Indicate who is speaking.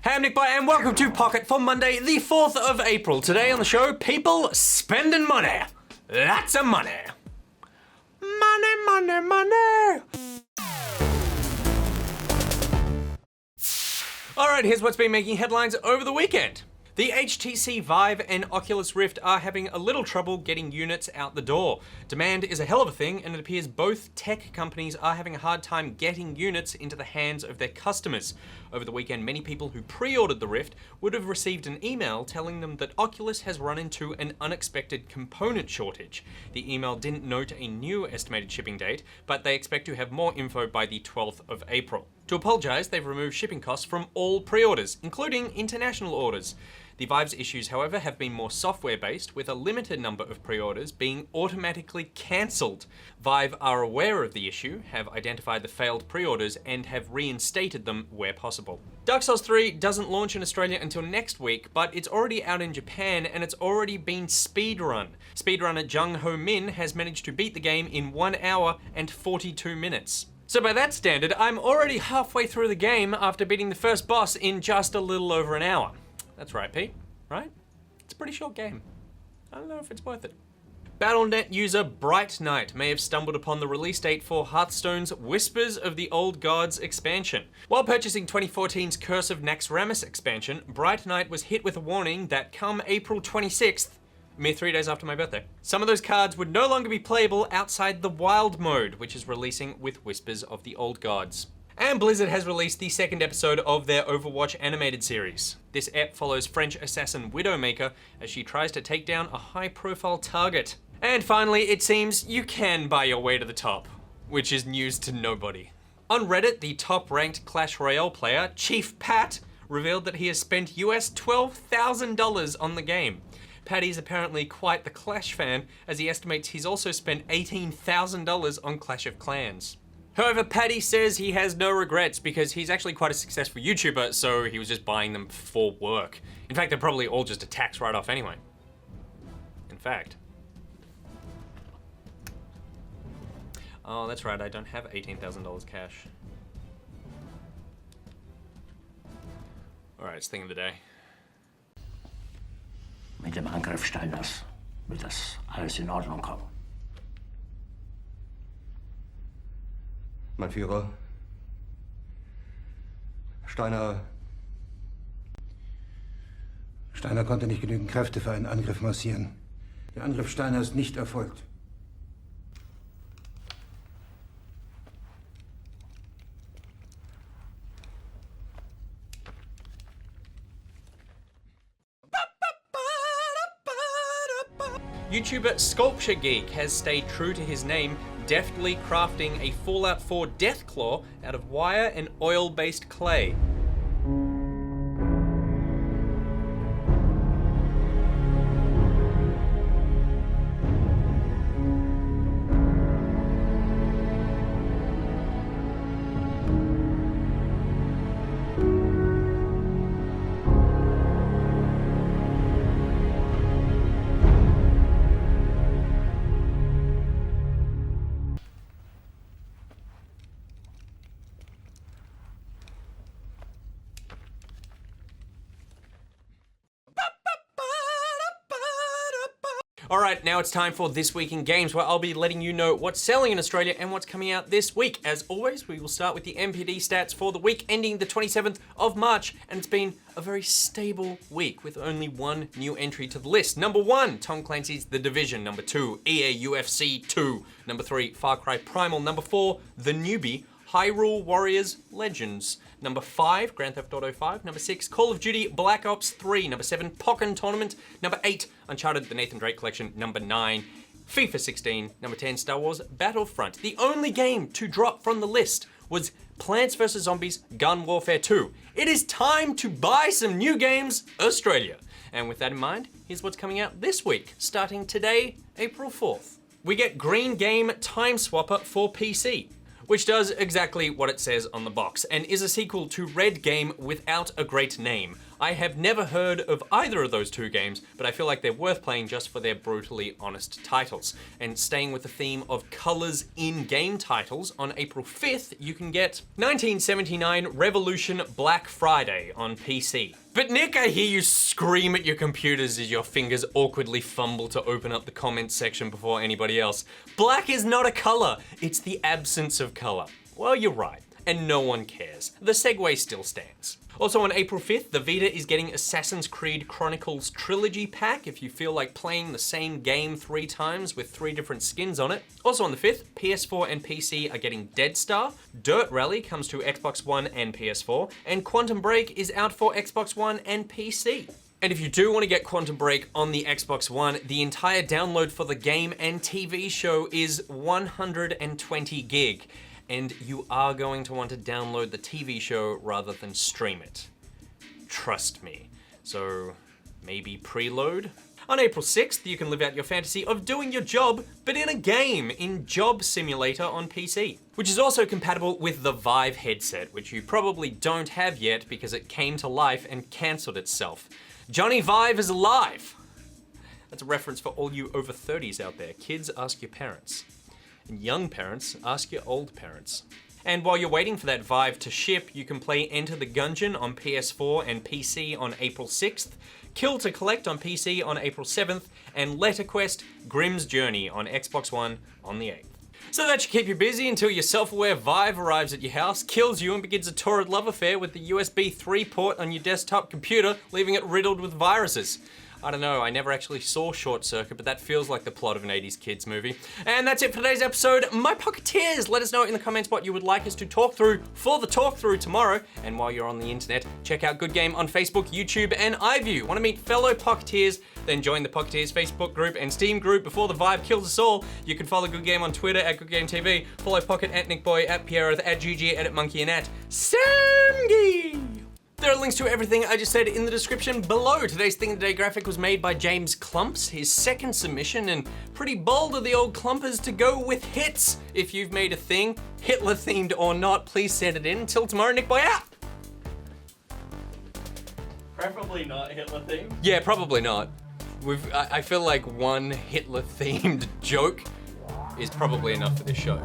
Speaker 1: Hey, I'm Nick Bye, and welcome to Pocket for Monday, the 4th of April. Today on the show, people spending money. Lots of money. Money, money, money. Alright, here's what's been making headlines over the weekend. The HTC Vive and Oculus Rift are having a little trouble getting units out the door. Demand is a hell of a thing, and it appears both tech companies are having a hard time getting units into the hands of their customers. Over the weekend, many people who pre-ordered the Rift would have received an email telling them that Oculus has run into an unexpected component shortage. The email didn't note a new estimated shipping date, but they expect to have more info by the 12th of April. To apologize, they've removed shipping costs from all pre-orders, including international orders. The Vive's issues, however, have been more software-based, with a limited number of pre-orders being automatically cancelled. Vive are aware of the issue, have identified the failed pre-orders, and have reinstated them where possible. Dark Souls 3 doesn't launch in Australia until next week, but it's already out in Japan, and it's already been speedrun. Speedrunner Jung Ho Min has managed to beat the game in 1 hour and 42 minutes. So by that standard, I'm already halfway through the game after beating the first boss in just a little over an hour. That's right, Pete, right? It's a pretty short game. I don't know if it's worth it. Battle.net user Bright Knight may have stumbled upon the release date for Hearthstone's Whispers of the Old Gods expansion. While purchasing 2014's Curse of Naxxramas expansion, Bright Knight was hit with a warning that come April 26th, mere 3 days after my birthday, some of those cards would no longer be playable outside the Wild mode, which is releasing with Whispers of the Old Gods. And Blizzard has released the second episode of their Overwatch animated series. This ep follows French assassin Widowmaker as she tries to take down a high-profile target. And finally, it seems you can buy your way to the top, which is news to nobody. On Reddit, the top-ranked Clash Royale player, Chief Pat, revealed that he has spent US $12,000 on the game. Patty's apparently quite the Clash fan, as he estimates he's also spent $18,000 on Clash of Clans. However, Paddy says he has no regrets because he's actually quite a successful YouTuber, so he was just buying them for work. In fact, they're probably all just a tax write-off anyway. In fact. Oh, that's right, I don't have $18,000 cash. Alright, it's thing of the day.
Speaker 2: Mit dem Angriff Steiners wird das alles in Ordnung kommen.
Speaker 3: Mein Führer, Steiner konnte nicht genügend Kräfte für einen Angriff massieren. Der Angriff Steiner ist nicht erfolgt.
Speaker 1: YouTuber Sculpture Geek has stayed true to his name, deftly crafting a Fallout 4 Deathclaw out of wire and oil-based clay. Alright, now it's time for This Week in Games, where I'll be letting you know what's selling in Australia and what's coming out this week. As always, we will start with the NPD stats for the week ending the 27th of March, and it's been a very stable week with only one new entry to the list. Number 1, Tom Clancy's The Division. Number 2, EA UFC 2. Number 3, Far Cry Primal. Number 4, The Newbie, Hyrule Warriors Legends. Number 5, Grand Theft Auto 5. Number 6, Call of Duty Black Ops 3. Number 7, Pokken Tournament. Number 8, Uncharted The Nathan Drake Collection. Number 9, FIFA 16. Number 10, Star Wars Battlefront. The only game to drop from the list was Plants vs. Zombies Gun Warfare 2. It is time to buy some new games, Australia. And with that in mind, here's what's coming out this week, starting today, April 4th. We get Green Game Time Swapper for PC. which does exactly what it says on the box, and is a sequel to Red Game without a great name. I have never heard of either of those two games, but I feel like they're worth playing just for their brutally honest titles. And staying with the theme of colors in game titles, on April 5th, you can get 1979 Revolution Black Friday on PC. But Nick, I hear you scream at your computers as your fingers awkwardly fumble to open up the comments section before anybody else. Black is not a color, it's the absence of color. Well, you're right, and no one cares. The segue still stands. Also on April 5th, the Vita is getting Assassin's Creed Chronicles Trilogy Pack if you feel like playing the same game 3 times with 3 different skins on it. Also on the 5th, PS4 and PC are getting Dead Star, Dirt Rally comes to Xbox One and PS4, and Quantum Break is out for Xbox One and PC. And if you do want to get Quantum Break on the Xbox One, the entire download for the game and TV show is 120 gig. And you are going to want to download the TV show rather than stream it. Trust me. So maybe preload? On April 6th, you can live out your fantasy of doing your job, but in a game, in Job Simulator on PC, which is also compatible with the Vive headset, which you probably don't have yet because it came to life and cancelled itself. Johnny Vive is alive! That's a reference for all you over 30s out there. Kids, ask your parents. And young parents, ask your old parents. And while you're waiting for that Vive to ship, you can play Enter the Gungeon on PS4 and PC on April 6th, Kill to Collect on PC on April 7th, and LetterQuest Grimm's Journey on Xbox One on the 8th. So that should keep you busy until your self-aware Vive arrives at your house, kills you, and begins a torrid love affair with the USB 3 port on your desktop computer, leaving it riddled with viruses. I don't know, I never actually saw Short Circuit, but that feels like the plot of an 80s kids movie. And that's it for today's episode. My Pocketeers, let us know in the comments what you would like us to talk through for the talk through tomorrow. And while you're on the internet, check out Good Game on Facebook, YouTube, and iView. Want to meet fellow Pocketeers? Then join the Pocketeers Facebook group and Steam group before the Vive kills us all. You can follow Good Game on Twitter at Good Game TV, follow Pocket at NickBoy, at Pierre, at GG, at Monkey, and at Samgy. There are links to everything I just said in the description below. Today's Thing of the Day graphic was made by James Clumps, his second submission, and pretty bold of the old Clumpers to go with hits. If you've made a thing, Hitler themed or not, please send it in. Until tomorrow, NickBoy out!
Speaker 4: Preferably not Hitler themed.
Speaker 1: Yeah, probably not. I feel like one Hitler themed joke is probably enough for this show.